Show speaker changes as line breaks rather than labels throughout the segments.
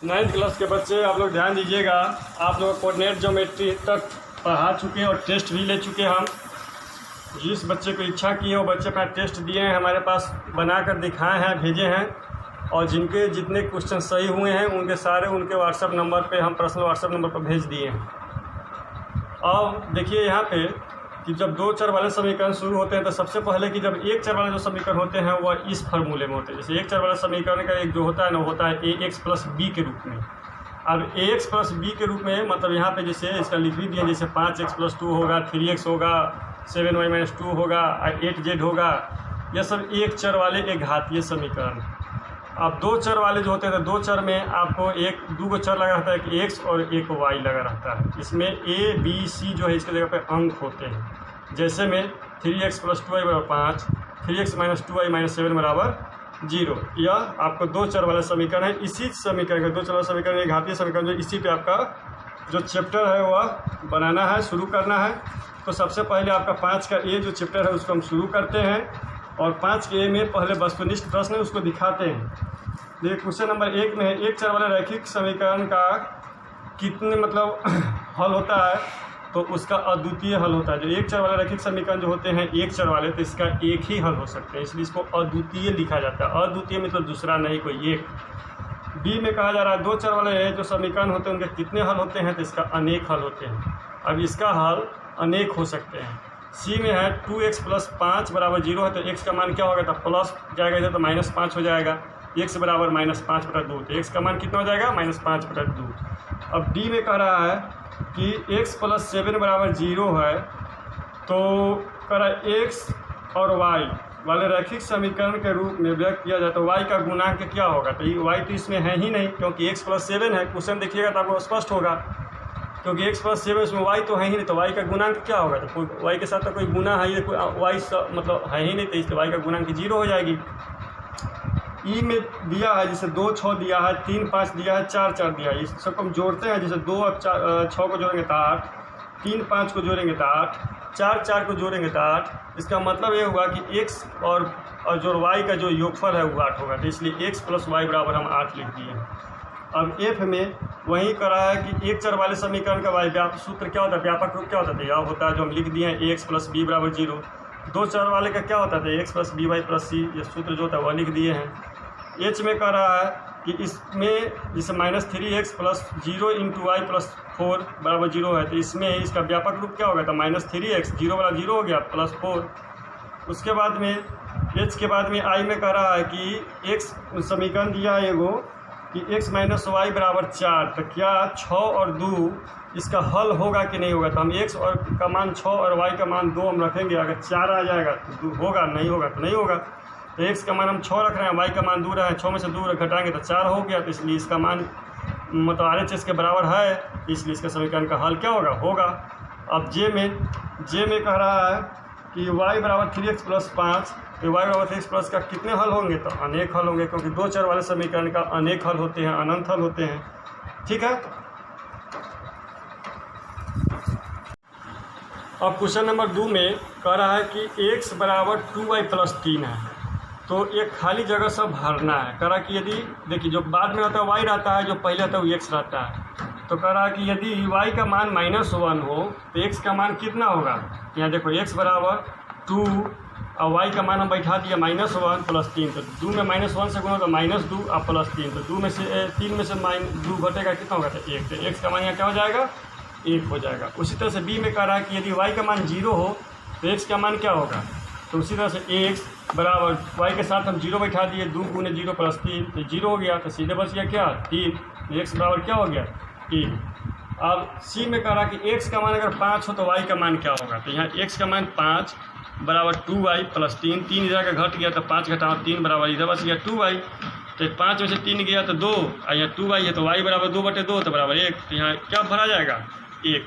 9th class के बच्चे आप लोग ध्यान दीजिएगा। आप लोग कोऑर्डिनेट ज्योमेट्री तक पढ़ा चुके हैं और टेस्ट भी ले चुके हैं हम। जिस बच्चे को इच्छा की है वो बच्चे अपना टेस्ट दिए हैं, हमारे पास बनाकर दिखाए हैं, भेजे हैं। और जिनके जितने क्वेश्चन सही हुए हैं उनके सारे उनके व्हाट्सएप नंबर पे हम पर्सनल व्हाट्सएप नंबर पर भेज दिए हैं। अब देखिए यहाँ पे कि जब दो चर वाले समीकरण शुरू होते हैं तो सबसे पहले कि जब एक चर वाले जो समीकरण होते हैं वह इस फार्मूले में होते हैं। जैसे एक चर वाले समीकरण का एक जो होता है ना होता है ax प्लस बी के रूप में। अब ax प्लस बी के रूप में मतलब यहाँ पे जैसे इसका लिख भी दिया, जैसे 5x प्लस 2 होगा, 3x होगा, 7y माइनस 2 होगा, 8z होगा। यह सब एक चर वाले एक घातीय समीकरण। अब दो चर वाले जो होते हैं तो दो चर में आपको दो को चर लगा रहता है, एक x और एक y लगा रहता है। इसमें a b c जो है इसके जगह पे अंक होते हैं। जैसे में 3x प्लस 2y बराबर 5, 3x माइनस 2y माइनस 7 बराबर 0। यह आपको दो चर वाला समीकरण है। इसी समीकरण का दो चर वाला समीकरण एक घातीय समीकरण जो इसी पे आपका जो चैप्टर है वह बनाना है, शुरू करना है। तो सबसे पहले आपका 5 का a जो चैप्टर है उसको हम शुरू करते हैं और 5 के a में पहले वस्तुनिष्ठ प्रश्न है उसको दिखाते हैं। देखिए क्वेश्चन नंबर 1 में है एक चर वाले रैखिक समीकरण का कितने मतलब हल होता है, तो उसका अद्वितीय हल होता है। जो एक चर वाले रैखिक समीकरण जो होते हैं एक चर वाले, तो इसका एक ही हल हो सकते हैं, इसलिए इसको अद्वितीय लिखा जाता है। अद्वितीय मतलब दूसरा नहीं कोई एक। बी में कहा जा रहा है दो चर वाले जो समीकरण होते हैं उनके कितने हल होते हैं, तो इसका अनेक हल होते हैं। अब इसका हल अनेक हो सकते हैं। सी में है 2x प्लस 5 बराबर 0 है, तो x का मान क्या होगा, तो प्लस जाएगा इधर तो माइनस 5 हो जाएगा। x बराबर माइनस 5/2, तो x का मान कितना हो जाएगा, माइनस 5/2। अब डी में कह रहा है कि x प्लस 7 बराबर 0 है, तो कह रहा है x और y वाले रैखिक समीकरण के रूप में व्यक्त किया जाए तो y का गुणांक क्या होगा। तो y तो इसमें है ही नहीं क्योंकि x प्लस 7 है। क्वेश्चन देखिएगा तो आपको स्पष्ट होगा क्योंकि x प्लस 7 इसमें y तो है ही नहीं, तो y का गुणांक क्या होगा। तो y के साथ तो कोई गुना है ही, y मतलब है ही नहीं, तो इसलिए y का गुणांक 0 हो जाएगी। ई में दिया है जैसे 2 6 दिया है, 3 5 दिया है, 4 4 दिया है। इस सबको हम जोड़ते हैं, जैसे 2 और 6 को जोड़ेंगे तो 8, 3 5 को जोड़ेंगे तो 8, 4 4 को जोड़ेंगे तो 8। इसका मतलब ये हुआ कि x और जो y का जो योगफल है वो 8 होगा, तो इसलिए x प्लस y बराबर हम 8 लिख दिए। अब एफ में वही करा है कि एक चर वाले समीकरण का सूत्र क्या होता है, व्यापक रूप क्या होता है, यह होता है जो हम लिख दिए हैं ax प्लस बी बराबर 0। दो चर वाले का क्या होता है, x plus B Y plus C, ये सूत्र जो होता है वह लिख दिए हैं। एच में कह रहा है कि इसमें जैसे minus 3x plus 0 into y plus 4 बराबर 0 है, तो इसमें इसका व्यापक रूप क्या होगा, तो माइनस 3x 0 वाला 0 हो गया प्लस 4। उसके बाद में एच के बाद में आई में कह रहा है कि x समीकरण दिया है एगो कि x माइनस वाई बराबर 4, तो क्या 6 और 2 इसका हल होगा कि नहीं होगा। तो हम x और का मान 6 और y का मान 2 हम रखेंगे। अगर 4 आ जाएगा तो 2 होगा, नहीं होगा तो नहीं होगा। तो x का मान हम 6 रख रहे हैं, y का मान 2 है, 6 में से 2 घटाएंगे तो 4 हो गया, तो इसलिए इसका मान मतलब RHS के बराबर है, इसलिए इसका समीकरण का हल क्या होगा। अब जे में कह रहा है कि y बराबर 3x प्लस 5, तो y बराबर 3x प्लस का कितने हल होंगे, तो अनेक हल होंगे, क्योंकि दो चर वाले समीकरण का अनेक हल होते हैं, अनंत हल होते हैं। ठीक है। अब क्वेश्चन नंबर 2 में कह रहा है कि x बराबर 2y प्लस 3 है, तो एक खाली जगह सब भरना है। कह रहा है कि यदि देखिए जो बाद में रहता है y रहता है, जो पहले रहता है वो x रहता है। तो कह रहा है कि यदि y का मान -1 हो तो x का मान कितना होगा। यहाँ देखो x बराबर 2 और y का मान हम बैठा दिया -1 प्लस 3, तो 2 में -1 से गुणा तो -2 और प्लस 3, तो 2 में से 3 में से -2 घटेगा कितना होगा, तो 1। तो x का मान यहाँ क्या हो जाएगा, 1 हो जाएगा। उसी तरह से b में कह रहा है कि यदि y का मान 0 हो तो x का मान क्या होगा। तो उसी तरह से x बराबर y के साथ हम 0 बैठा दिए, 2 गुने 0 प्लस 3, तो 0 हो गया, तो सीधे बच गया क्या 3। तो x बराबर क्या हो गया 3। अब c में कह रहा कि x का मान अगर 5 हो तो y का मान क्या होगा। तो यहाँ x का मान 5 बराबर 2y प्लस 3, 3 इधर का घट गया तो 5 घटाओ 3 बराबर इधर बच गया 2y। तो 5 में से 3 गया तो 2, और यहाँ 2y है तो y बराबर 2/2 तो बराबर 1। तो यहाँ क्या भरा जाएगा 1।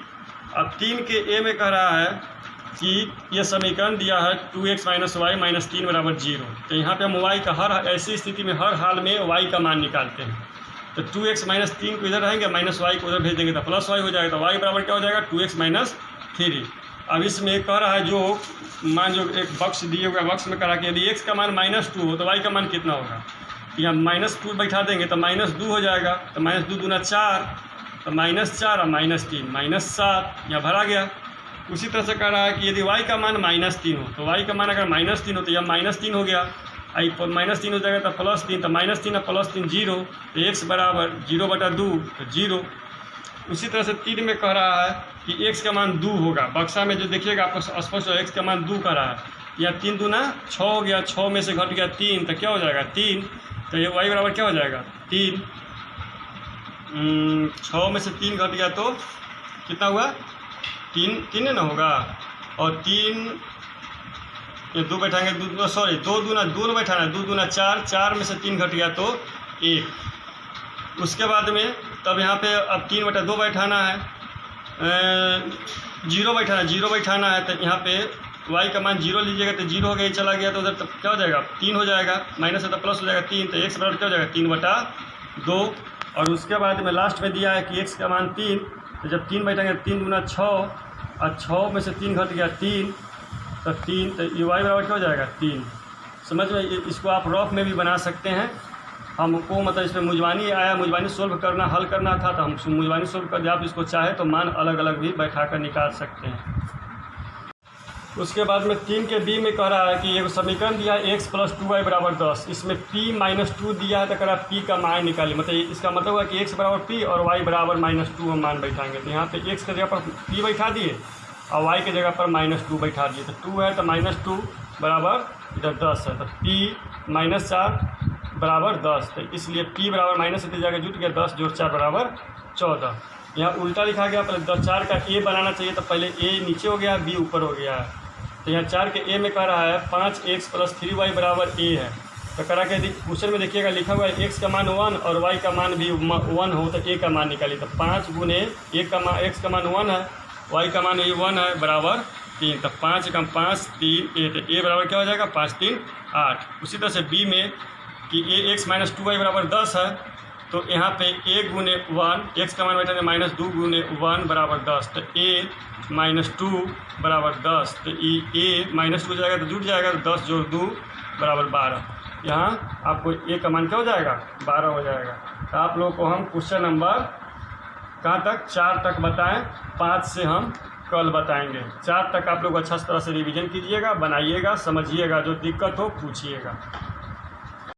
अब 3 के a में कह रहा है कि यह समीकरण दिया है 2x माइनस वाई माइनस 3 बराबर 0। तो यहाँ पे हम y का हर ऐसी स्थिति में हर हाल में y का मान निकालते हैं। तो 2x माइनस 3 को इधर रहेंगे, माइनस वाई को उधर भेज देंगे तो प्लस वाई हो जाएगा। तो y बराबर क्या हो जाएगा 2x माइनस 3। अब इसमें कह रहा है जो मान जो एक बक्स दिए हुए बक्स में कह रहा है कि यदि x का मान -2 हो तो y का मान कितना होगा। यहाँ -2 बैठा देंगे तो -2 हो जाएगा, तो -2 दूना 4, तो -4 और -3 -7 यहाँ भरा गया। उसी तरह से कह रहा है कि यदि y का मान -3 हो तो y का मान अगर -3 हो तो यह -3 हो गया, आई -3 हो जाएगा तो +3, तो -3 और +3 0, तो x बराबर 0/2 तो 0। उसी तरह से 3 में कह रहा है कि x का मान 2 होगा। बक्सा में जो देखिएगा आपको स्पष्ट x का मान 2 कह रहा है, या 3 दूना 6 हो गया, 6 में से घट गया 3 तो क्या हो जाएगा 3, तो ये y बराबर क्या हो जाएगा 3। 6 में से 3 घट गया तो कितना हुआ 3 ना होगा, और 3 ये 2 बैठाएंगे 2 दूना बैठाना, 2 दूना 4, 4 में से 3 घट गया तो 1। उसके बाद में तब यहाँ पे अब 3/2 बैठाना है, 0 बैठाना है, तो यहाँ पे y का मान 0 लीजिएगा तो 0 हो गया, चला गया तो उधर तब क्या हो जाएगा 3 हो जाएगा, माइनस है तो प्लस हो जाएगा 3, तो x बराबर क्या हो जाएगा 3/2। और उसके बाद में लास्ट में दिया है कि x का मान 3, तो जब 3 बैठेंगे 3 दूना 6 और 6 में से 3 घट गया 3, तो 3, तो ये y बराबर क्या हो जाएगा 3। समझ में, इसको आप रफ में भी बना सकते हैं। हमको मतलब इसमें मुजवानी आया, मुजवानी सोल्व करना हल करना था तो हम मुजवानी सोल्व कर दिया। आप इसको चाहे तो मान अलग अलग भी बैठा कर निकाल सकते हैं। उसके बाद में 3 के बी में कह रहा है कि एक समीकरण दिया है x + 2y = 10, इसमें p - 2 दिया है तो कह रहा है p का मान निकालिए। मतलब इसका मतलब हुआ कि x बराबर p और y बराबर -2 हम मान बैठाएंगे। तो यहाँ पे x की जगह पर p बैठा दिए और y की जगह पर -2 बैठा दिए, तो 2 है तो -2 बराबर इधर 10 है, तो p - 4 बराबर 10, तो इसलिए p बराबर माइनस की जगह जुट गया 10 + 4 बराबर 14। यहाँ उल्टा लिखा गया, पहले 4 का a बनाना चाहिए तो पहले a नीचे हो गया b ऊपर हो गया है। तो यहाँ 4 के a में कह रहा है 5x + 3y बराबर a है, तो करा के क्वेश्चन में देखिएगा लिखा हुआ है x का मान 1 और y का मान भी 1 हो तो a का मान निकालिए। तो 5 गुने x का मान 1 है, y का मान 1 है बराबर 3, तो 5 × 5 3 a, तो a बराबर क्या हो जाएगा 5 3 8। उसी तरह से b में कि x - 2y बराबर 10 है, तो यहाँ पे a गुने 1, x का मान बैठा है -2 गुने 1 बराबर 10, तो a - 2 बराबर 10, तो a -2 जाएगा तो जुट जाएगा, तो 10 + 2 बराबर 12। यहाँ आपको a का मान क्या हो जाएगा 12 हो जाएगा। तो आप लोगों को हम क्वेश्चन नंबर कहाँ तक 4 तक बताएं, 5 से हम कल बताएंगे। 4 तक आप लोग अच्छा तरह से रिवीजन कीजिएगा, बनाइएगा, समझिएगा, जो दिक्कत हो पूछिएगा।